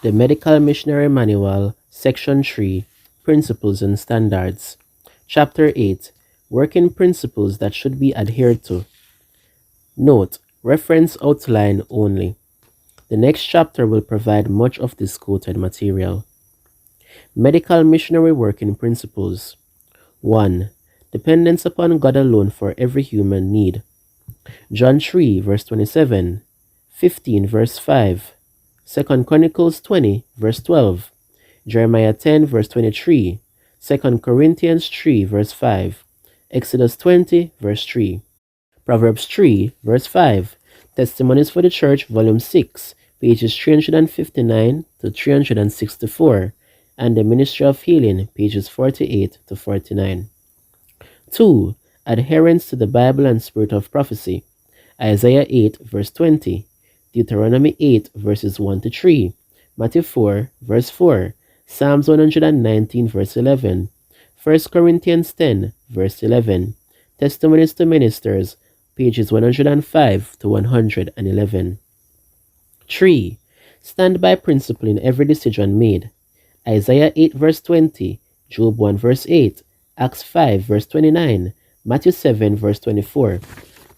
The Medical Missionary Manual, Section 3, Principles and Standards. Chapter 8, Working Principles that should be adhered to. Note: reference outline only. The next chapter will provide much of this quoted material. Medical Missionary Working Principles. 1. Dependence upon God alone for every human need. John 3 verse 27, 15 verse 5, 2 Chronicles 20 verse 12, Jeremiah 10 verse 23, 2 Corinthians 3 verse 5, Exodus 20 verse 3, Proverbs 3 verse 5, Testimonies for the Church, Volume 6, pages 359 to 364, and the Ministry of Healing, pages 48 to 49. 2. Adherence to the Bible and Spirit of Prophecy. Isaiah 8 verse 20, Deuteronomy 8 verses 1 to 3, Matthew 4 verse 4, Psalms 119 verse 11, 1 Corinthians 10 verse 11, Testimonies to Ministers, pages 105 to 111. 3. Stand by principle in every decision made. Isaiah 8 verse 20, Job 1 verse 8, Acts 5 verse 29, Matthew 7 verse 24.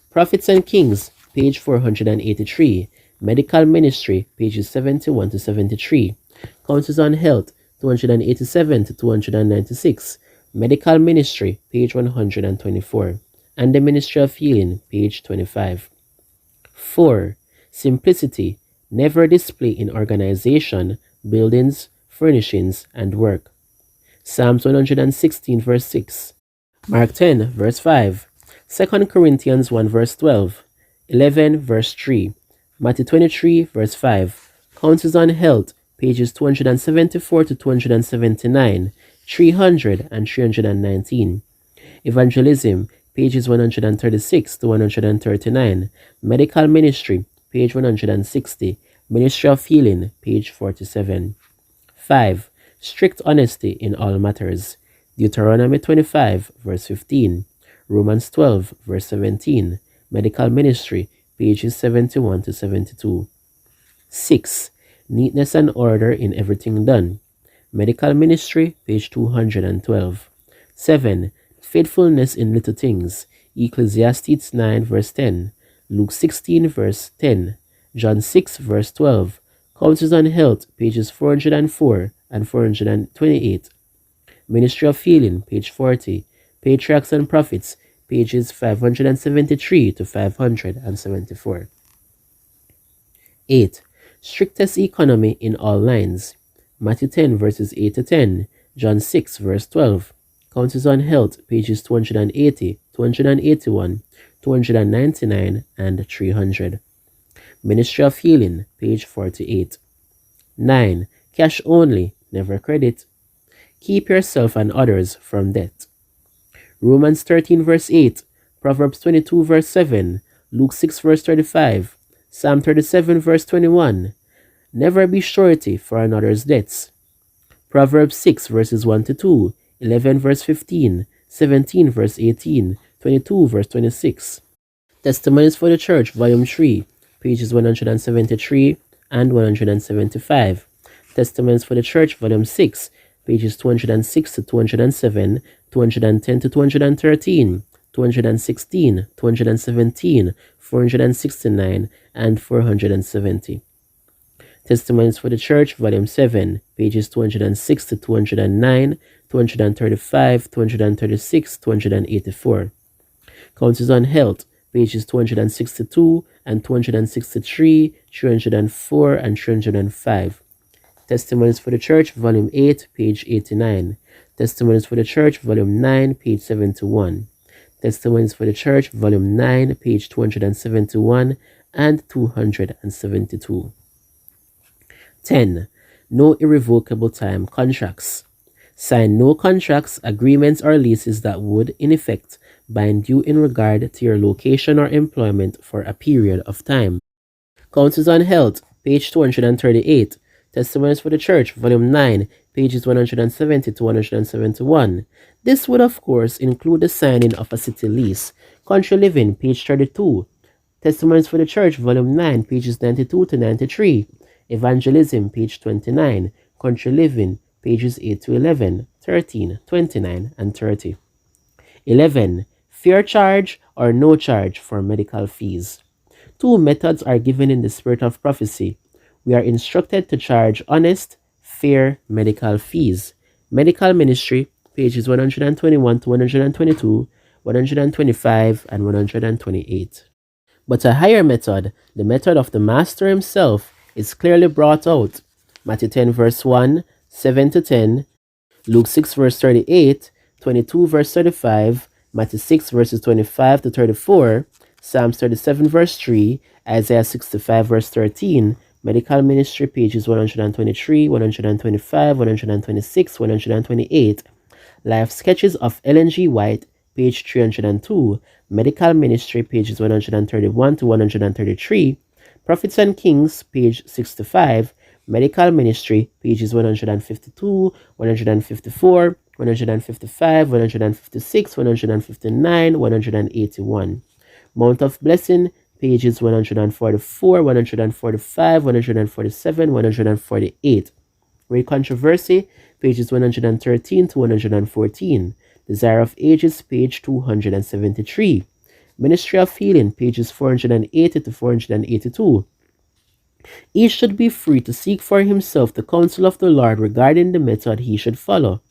Prophets and Kings, page 483, Medical Ministry, pages 71 to 73, Counsels on Health, 287 to 296, Medical Ministry, page 124, and the Ministry of Healing, page 25. 4. Simplicity, never display in organization, buildings, furnishings, and work. Psalms 116 verse 6, Mark 10 verse 5, 2 Corinthians 1 verse 12, 11 verse 3, Matthew 23 verse 5, Counsels on Health, pages 274 to 279, 300 and 319, Evangelism, pages 136 to 139, Medical Ministry, page 160, Ministry of Healing, page 47. 5. Strict honesty in all matters. Deuteronomy 25 verse 15, Romans 12 verse 17, Medical Ministry, pages 71 to 72. 6. Neatness and order in everything done. Medical Ministry, page 212. 7. Faithfulness in little things. Ecclesiastes 9 verse 10, Luke 16 verse 10, John 6 verse 12, Counsels on Health, pages 404 and 428. Ministry of Healing, page 40, Patriarchs and Prophets, pages 573 to 574. 8. Strictest economy in all lines. Matthew 10 verses 8 to 10, John 6 verse 12, Counsels on Health, pages 280, 281, 299, and 300. Ministry of Healing, page 48. 9. Cash only, never credit. Keep yourself and others from debt. Romans 13 verse 8, Proverbs 22 verse 7, Luke 6 verse 35, Psalm 37 verse 21. Never be surety for another's debts. Proverbs 6 verses 1 to 2, 11 verse 15, 17 verse 18, 22 verse 26. Testimonies for the Church, Volume 3, pages 173 and 175. Testimonies for the Church, Volume 6, pages 206 to 207, 210 to 213, 216, 217, 469, and 470. Testimonies for the Church, Volume 7, pages 206 to 209, 235, 236, 284. Counsels on Health, pages 262 and 263, 304, and 305. Testimonies for the Church, Volume 8, page 89. Testimonies for the Church, Volume 9, page 71. Testimonies for the Church, Volume 9, page 271 and 272. 10. No irrevocable time contracts. Sign no contracts, agreements, or leases that would, in effect, bind you in regard to your location or employment for a period of time. Counsels on Health, page 238. Testimonies for the Church, Volume 9, pages 170 to 171. This would, of course, include the signing of a city lease. Country Living, page 32. Testimonies for the Church, Volume 9, pages 92 to 93. Evangelism, page 29. Country Living, pages 8 to 11, 13, 29, and 30. 11. Fair charge or no charge for medical fees. Two methods are given in the spirit of prophecy. We are instructed to charge honest, fair medical fees. Medical Ministry, pages 121 to 122, 125, and 128. But a higher method, the method of the Master himself, is clearly brought out. Matthew 10 verse 1, 7 to 10, Luke 6 verse 38, 22 verse 35, Matthew 6 verses 25 to 34, Psalms 37 verse 3, Isaiah 65 verse 13, Medical Ministry, pages 123, 125, 126, 128, Life Sketches of Ellen G. White, page 302, Medical Ministry, pages 131 to 133, Prophets and Kings, page 65, Medical Ministry, pages 152, 154, 155, 156, 159, 181. Mount of Blessing, pages 144, 145, 147, 148. Great Controversy, pages 113 to 114. Desire of Ages, page 273. Ministry of Healing, pages 480 to 482. Each should be free to seek for himself the counsel of the Lord regarding the method he should follow.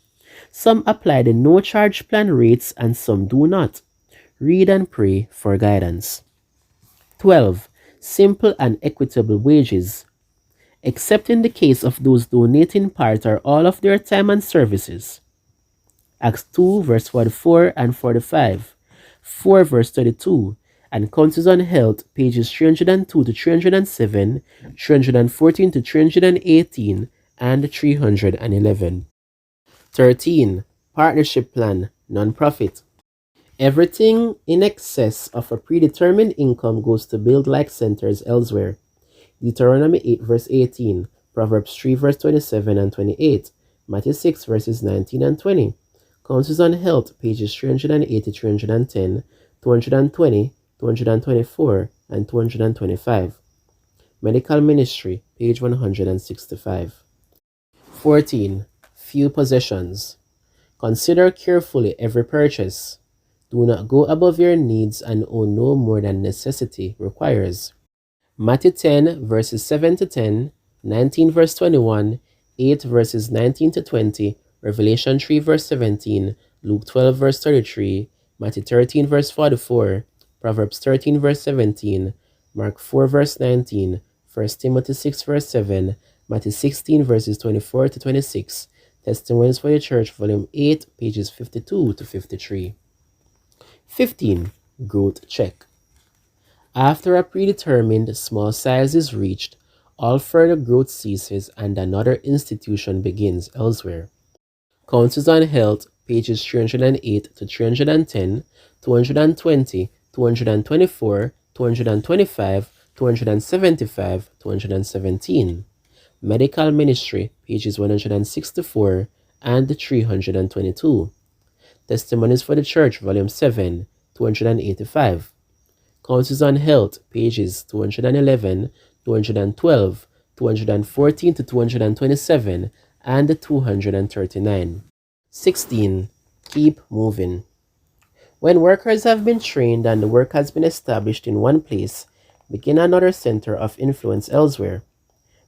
Some apply the no-charge plan rates and some do not. Read and pray for guidance. 12. Simple and equitable wages. Except in the case of those donating part or all of their time and services. Acts 2 verse 44 and 45, 4 verse 32, and Counsels on Health, pages 302 to 307, 314 to 318, and 311. 13. Partnership Plan, Non-Profit. Everything in excess of a predetermined income goes to build like centers elsewhere. Deuteronomy 8 verse 18, Proverbs 3 verse 27 and 28, Matthew 6 verses 19 and 20, Counsels on Health, pages 380, 310, 220, 224, and 225. Medical Ministry, page 165. 14. Few possessions. Consider carefully every purchase. Do not go above your needs and own no more than necessity requires. Matthew 10 verses 7 to 10, 19 verse 21, 8 verses 19 to 20, Revelation 3 verse 17, Luke 12 verse 33, Matthew 13 verse 44, Proverbs 13 verse 17, Mark 4 verse 19, 1 Timothy 6 verse 7, Matthew 16 verses 24 to 26, Testimonies for the Church, volume 8, pages 52 to 53. 15. Growth check. After a predetermined small size is reached, all further growth ceases and another institution begins elsewhere. Counsels on Health, pages 308 to 310, 220, 224, 225, 275, 217. Medical Ministry, pages 164 and 322. Testimonies for the Church, volume 7, 285. Counsels on Health, pages 211, 212, 214 to 227, and 239. 16. Keep moving. When workers have been trained and the work has been established in one place, begin another center of influence elsewhere.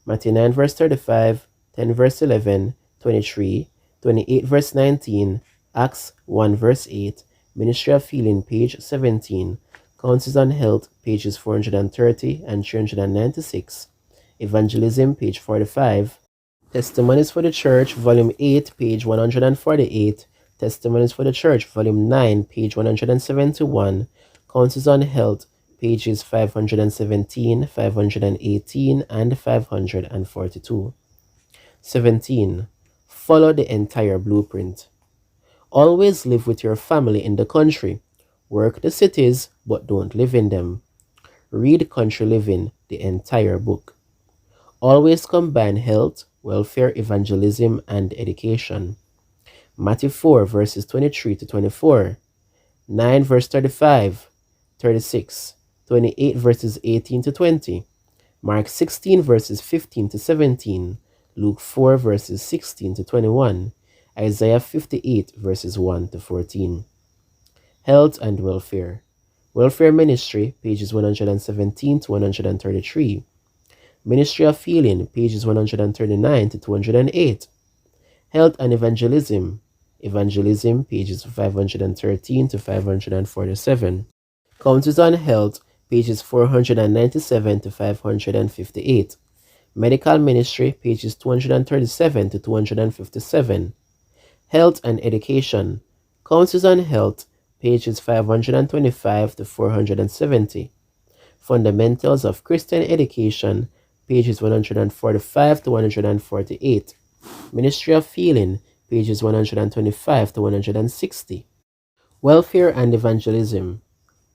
Matthew 9 verse 35, 10 verse 11, 23, 28 verse 19, Acts 1 verse 8, Ministry of Healing, page 17, Counsels on Health, pages 430 and 396, Evangelism, page 45, Testimonies for the Church, volume 8, page 148, Testimonies for the Church, volume 9, page 171, Counsels on Health, pages 517, 518, and 542. 17. Follow the entire blueprint. Always live with your family in the country. Work the cities, but don't live in them. Read Country Living, the entire book. Always combine health, welfare, evangelism, and education. Matthew 4 verses 23 to 24, 9 verse 35, 36, 28 verses 18 to 20, Mark 16 verses 15 to 17, Luke 4 verses 16 to 21, Isaiah 58 verses 1 to 14. Health and Welfare. Welfare Ministry, pages 117 to 133. Ministry of Healing, pages 139 to 208. Health and Evangelism. Evangelism, pages 513 to 547. Counsels on Health, pages 497 to 558. Medical Ministry, pages 237 to 257. Health and Education. Counsels on Health, pages 525 to 470. Fundamentals of Christian Education, pages 145 to 148. Ministry of Healing, pages 125 to 160. Welfare and Evangelism.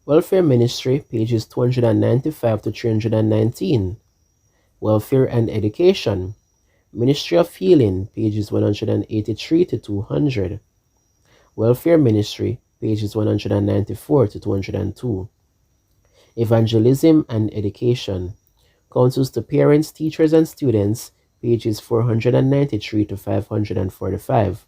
Welfare Ministry, pages 295 to 319. Welfare and Education. Ministry of Healing, pages 183 to 200. Welfare Ministry, pages 194 to 202. Evangelism and Education. Counsels to Parents, Teachers, and Students, pages 493 to 545.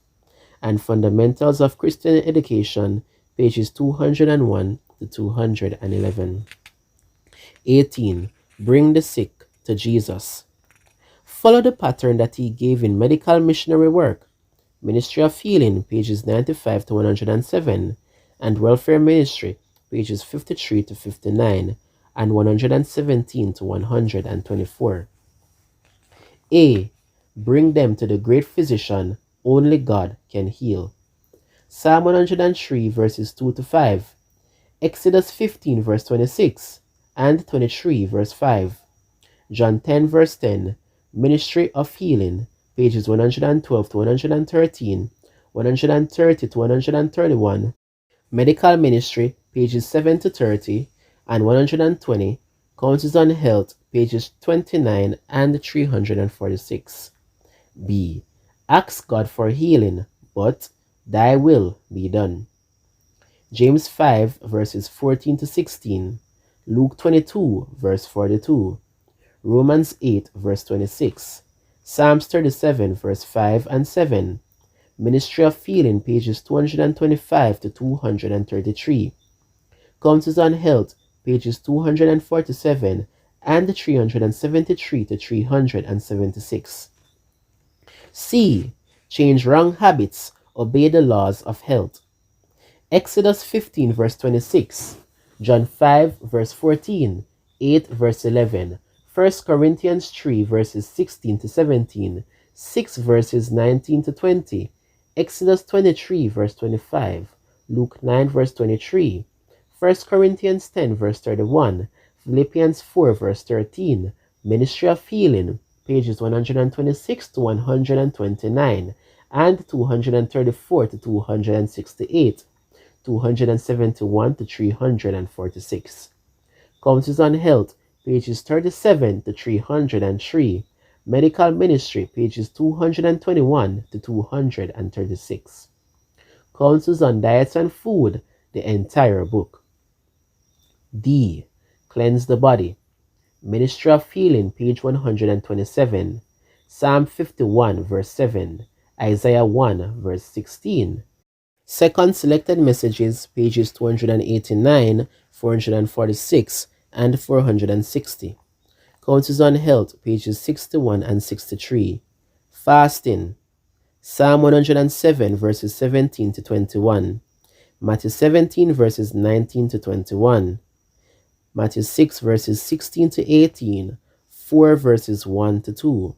And Fundamentals of Christian Education, pages 201 to 211. 18. Bring the sick to Jesus. Follow the pattern that he gave in medical missionary work. Ministry of Healing, pages 95 to 107, and Welfare Ministry, pages 53 to 59, and 117 to 124. A. Bring them to the great physician, only God can heal. Psalm 103 verses 2 to 5, Exodus 15 verse 26, and 23 verse 5, John 10 verse 10, Ministry of Healing, pages 112 to 113, 130 to 131, Medical Ministry, pages 7 to 30, and 120, Counsels on Health, pages 29 and 346. B. Ask God for healing, but thy will be done. James 5 verses 14 to 16, Luke 22 verse 42, Romans 8 verse 26, Psalms 37 verse 5 and 7, Ministry of Healing, pages 225 to 233, Counsels on Health, pages 247 and 373 to 376. C. Change wrong habits, obey the laws of health. Exodus 15 verse 26, John 5 verse 14, 8 verse 11, 1 Corinthians 3 verses 16 to 17, 6 verses 19 to 20, Exodus 23 verse 25, Luke 9 verse 23, 1 Corinthians 10 verse 31, Philippians 4 verse 13, Ministry of Healing, pages 126 to 129, and 234 to 268, 271 to 346. Counsels on Health, pages 37 to 303, Medical Ministry, pages 221 to 236. Counsels on Diets and Food, the entire book. D. Cleanse the Body. Ministry of Healing, page 127, Psalm 51 verse 7, Isaiah 1 verse 16. Second Selected Messages, pages 289, 446, and 460. Counsels on Health, pages 61 and 63. Fasting. Psalm 107 verses 17 to 21. Matthew 17 verses 19 to 21. Matthew 6 verses 16 to 18. 4 verses 1 to 2.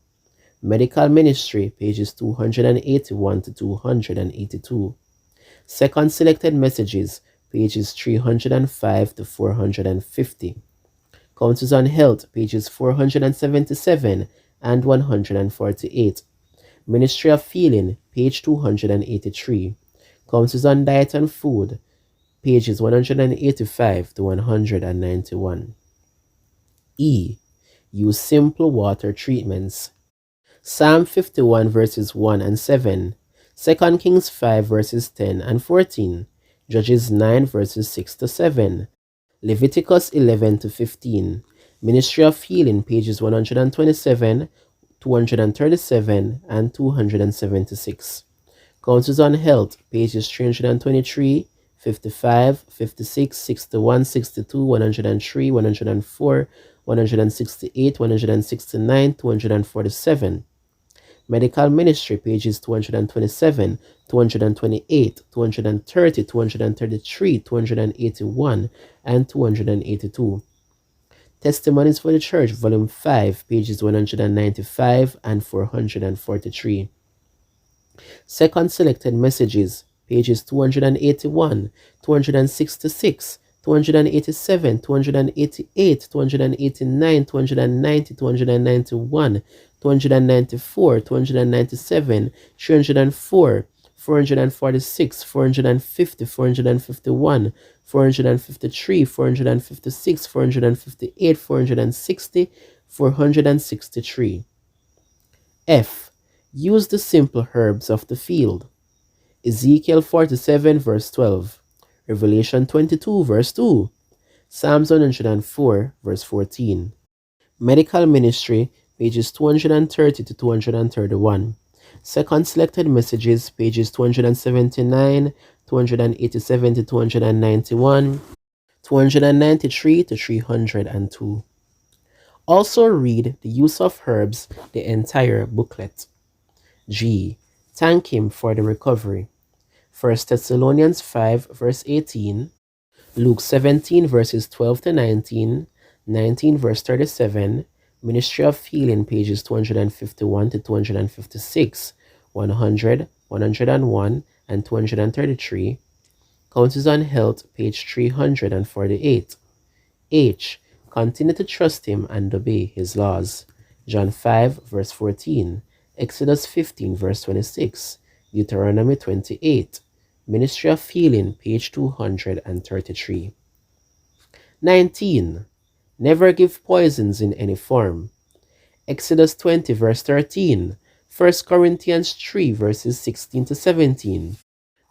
Medical Ministry, pages 281 to 282. Second Selected Messages, pages 305 to 450. Counsels on Health, pages 477 and 148. Ministry of Healing, page 283. Counsels on Diet and Food, pages 185 to 191. E. Use simple water treatments. Psalm 51 verses 1 and 7. 2 Kings 5 verses 10 and 14, Judges 9 verses 6 to 7, Leviticus 11 to 15, Ministry of Healing, pages 127, 237, and 276. Counsels on Health, pages 323, 55, 56, 61, 62, 103, 104, 168, 169, 247. Medical Ministry, pages 227, 228, 230, 233, 281, and 282. Testimonies for the Church, volume 5, pages 195 and 443. Second Selected Messages, pages 281, 266, 287, 288, 289, 290, 291, 294, 297, 304, 446, 450, 451, 453, 456, 458, 460, 463. F. Use the simple herbs of the field. Ezekiel 47 verse 12. Revelation 22 verse 2. Psalms 104 verse 14. Medical Ministry, pages 230 to 231. Second Selected Messages, pages 279, 287 to 291, 293 to 302. Also read The Use of Herbs, the entire booklet. G. Thank Him for the recovery. 1 Thessalonians 5 verse 18, Luke 17 verses 12 to 19, 19 verse 37, Ministry of Healing, pages 251 to 256, 100, 101, and 233. Counsels on Health, page 348. H. Continue to trust Him and obey His laws. John 5 verse 14, Exodus 15 verse 26, Deuteronomy 28. Ministry of Healing, page 233. 19. Never give poisons in any form. Exodus 20 verse 13, 1 Corinthians 3 verses 16 to 17,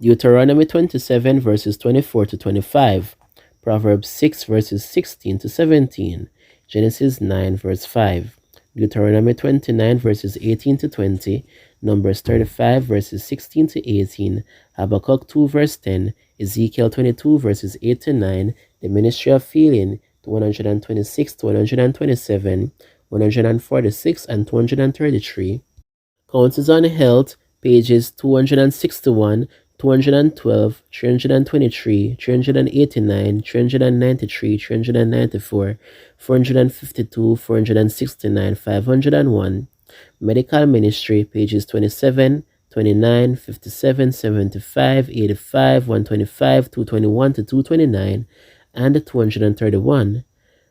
Deuteronomy 27 verses 24 to 25, Proverbs 6 verses 16 to 17, Genesis 9 verse 5, Deuteronomy 29 verses 18 to 20, Numbers 35 verses 16 to 18, Habakkuk 2 verse 10, Ezekiel 22 verses 8 to 9, the Ministry of Healing 126 to 127, 146 and 233. Counsels on Health, pages 261, 212, 323, 389, 393, 394, 452, 469, 501. Medical Ministry, pages 27, 29, 57, 75, 85, 125, 221 to 229, and 231.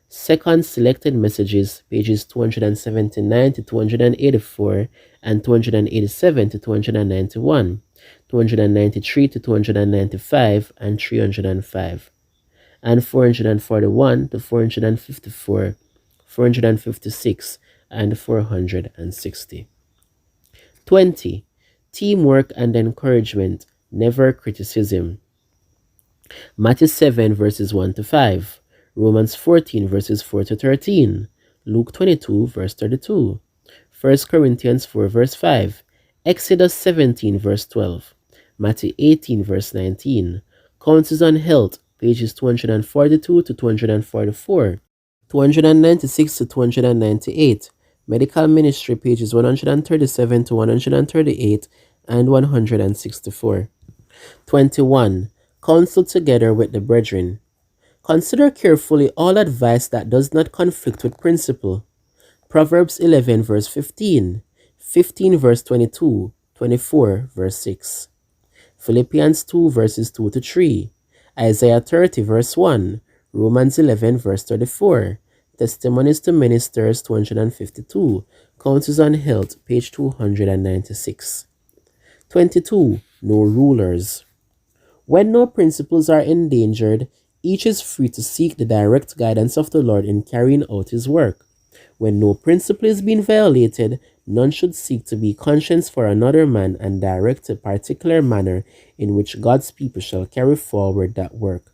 Second Selected Messages, pages 279 to 284, and 287 to 291, 293 to 295, and 305, and 441 to 454, 456, and 460. 20. Teamwork and encouragement, never criticism. Matthew 7 verses 1 to 5, Romans 14 verses 4 to 13, Luke 22 verse 32, 1 Corinthians 4 verse 5, Exodus 17 verse 12, Matthew 18 verse 19, Counsels on Health, pages 242 to 244, 296 to 298, Medical Ministry, pages 137 to 138, and 164. 21. Counsel Together with the Brethren. Consider carefully all advice that does not conflict with principle. Proverbs 11 verse 15, 15 verse 22, 24 verse 6. Philippians 2 verses 2 to 3, Isaiah 30 verse 1, Romans 11 verse 34, Testimonies to Ministers 252, Counsels on Health, page 296. 22. No rulers. When no principles are endangered, each is free to seek the direct guidance of the Lord in carrying out His work. When no principle is being violated, none should seek to be conscience for another man and direct a particular manner in which God's people shall carry forward that work.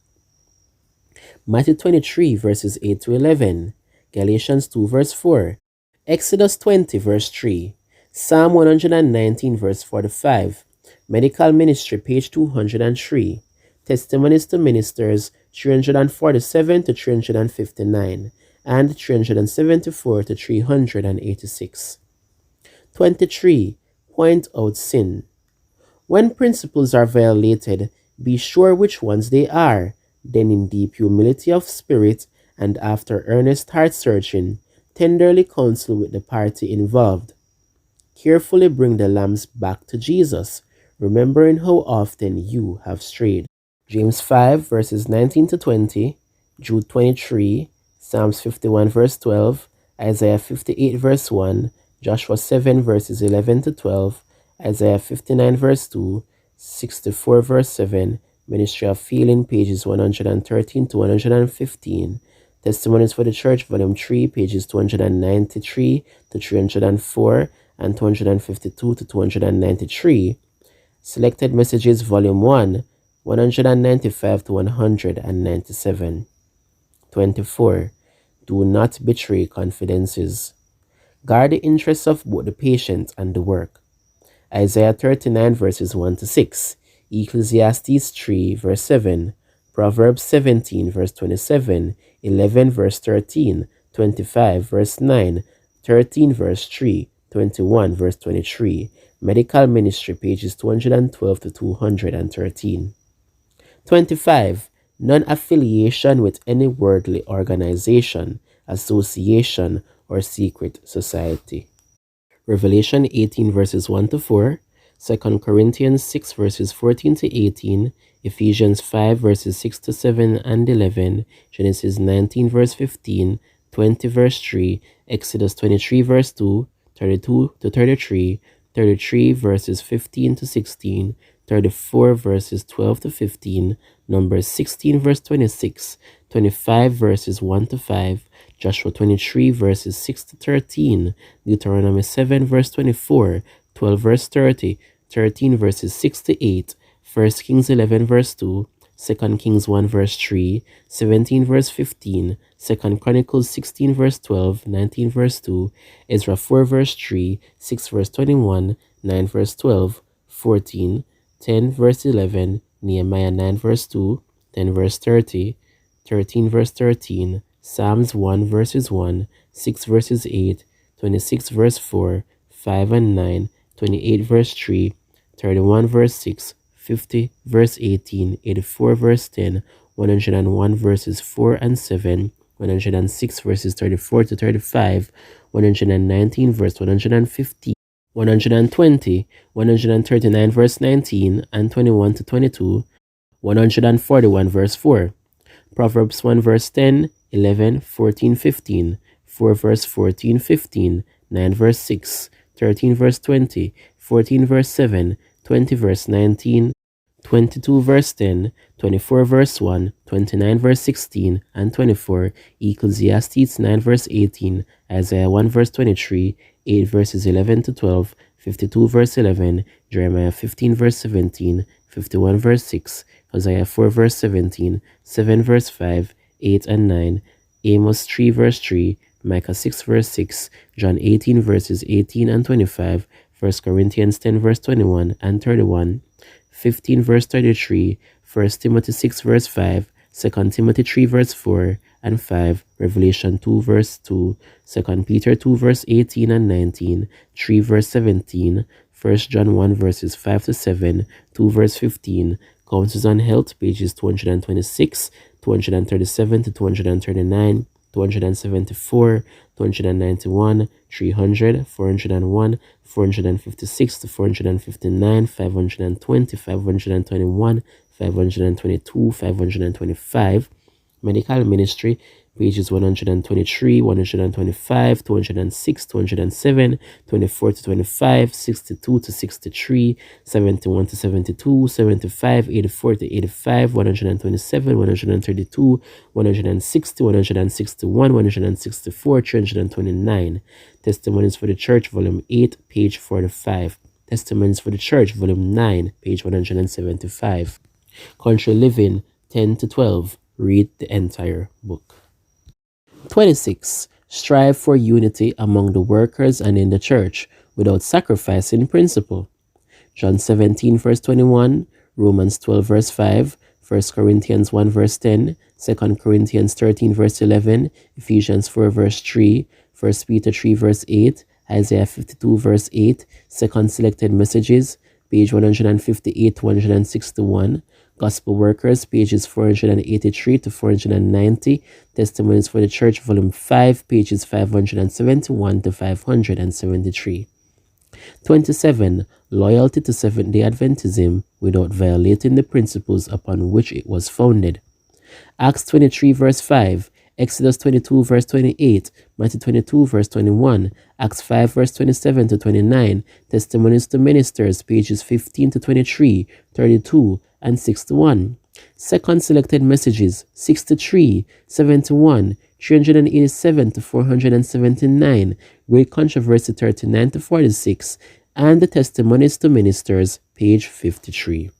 Matthew 23 verses 8 to 11. Galatians 2 verse 4, Exodus 20 verse 3, Psalm 119 verse 45, Medical Ministry page 203, Testimonies to Ministers 347 to 359, and 374 to 386. 23. Point out sin. When principles are violated, be sure which ones they are. Then, in deep humility of spirit and after earnest heart searching, tenderly counsel with the party involved. Carefully bring the lambs back to Jesus, remembering how often you have strayed. James 5 verses 19 to 20, Jude 23, Psalms 51 verse 12, Isaiah 58 verse 1, Joshua 7 verses 11 to 12, Isaiah 59 verse 2, 64 verse 7, Ministry of Healing pages 113 to 115, Testimonies for the Church volume 3 pages 293 to 304 and 252 to 293, Selected Messages volume 1 195 to 197. 24. Do not betray confidences. Guard the interests of both the patient and the work. Isaiah 39 verses 1 to 6, Ecclesiastes 3 verse 7, Proverbs 17 verse 27, 11 verse 13, 25 verse 9, 13 verse 3, 21 verse 23, Medical Ministry pages 212 to 213. 25. Non-affiliation with any worldly organization, association, or secret society. Revelation 18 verses 1 to 4, 2 Corinthians 6 verses 14 to 18, Ephesians 5 verses 6 to 7 and 11, Genesis 19 verse 15, 20 verse 3, Exodus 23 verse 2, 32 to 33, 33 verses 15 to 16, 34 verses 12 to 15, Numbers 16 verse 26, 25 verses 1 to 5, Joshua 23 verses 6 to 13, Deuteronomy 7 verse 24, 12 verse 30, 13 verses 6 to 8, 1 Kings 11 verse 2, 2 Kings 1 verse 3, 17 verse 15, 2 Chronicles 16 verse 12, 19 verse 2, Ezra 4 verse 3, 6 verse 21, 9 verse 12, 14, 10 verse 11, Nehemiah 9 verse 2, 10 verse 30, 13 verse 13, Psalms 1 verses 1, 6 verses 8, 26 verse 4, 5 and 9, 28 verse 3, 31 verse 6, 50 verse 18, 84 verse 10, 101 verses 4 and 7, 106 verses 34 to 35, 119 verse 150, 120, 139 verse 19 and 21 to 22, 141 verse 4, Proverbs 1 verse 10, 11, 14, 15, 4 verse 14, 15, 9 verse 6, 13 verse 20, 14 verse 7, 20 verse 19, 22 verse 10, 24 verse 1, 29 verse 16, and 24, Ecclesiastes 9 verse 18, Isaiah 1 verse 23, 8 verses 11 to 12, 52 verse 11, Jeremiah 15 verse 17, 51 verse 6, Hosea 4 verse 17, 7 verse 5, 8 and 9, Amos 3 verse 3, Micah 6 verse 6, John 18 verses 18 and 25, 1 Corinthians 10 verse 21 and 31, 15 verse 33, 1 Timothy 6 verse 5, 2 Timothy 3 verse 4 and 5, Revelation 2 verse 2, 2 Peter 2 verse 18 and 19, 3 verse 17, 1 John 1 verses 5 to 7, 2 verse 15, Counsels on Health, pages 226, 237 to 239, 274, 291, 300, 401, 456 to 459, 520, 521, 522, 525, Medical Ministry, pages 123, 125, 206, 207, 24 to 25, 62 to 63, 71 to 72, 75, 84 to 85, 127, 132, 160, 161, 164, 329. Testimonies for the Church, volume 8, page 45. Testimonies for the Church, volume 9, page 175. Country Living, 10 to 12. Read the entire book. 26. Strive for unity among the workers and in the church without sacrificing principle. John 17 verse 21, Romans 12 verse 5, 1 Corinthians 1 verse 10, 2 Corinthians 13 verse 11, Ephesians 4 verse 3, 1 Peter 3 verse 8, Isaiah 52 verse 8, Second Selected Messages, page 158 to 161, Gospel Workers, pages 483 to 490, Testimonies for the Church, volume 5, pages 571 to 573. 27. Loyalty to Seventh-day Adventism without violating the principles upon which it was founded. Acts 23 verse 5, Exodus 22 verse 28, Matthew 22 verse 21, Acts 5 verse 27 to 29, Testimonies to Ministers, pages 15 to 23, 32, and 61. Second Selected Messages, 63, 71, 387 to 479, Great Controversy 39 to 46, and the Testimonies to Ministers, page 53.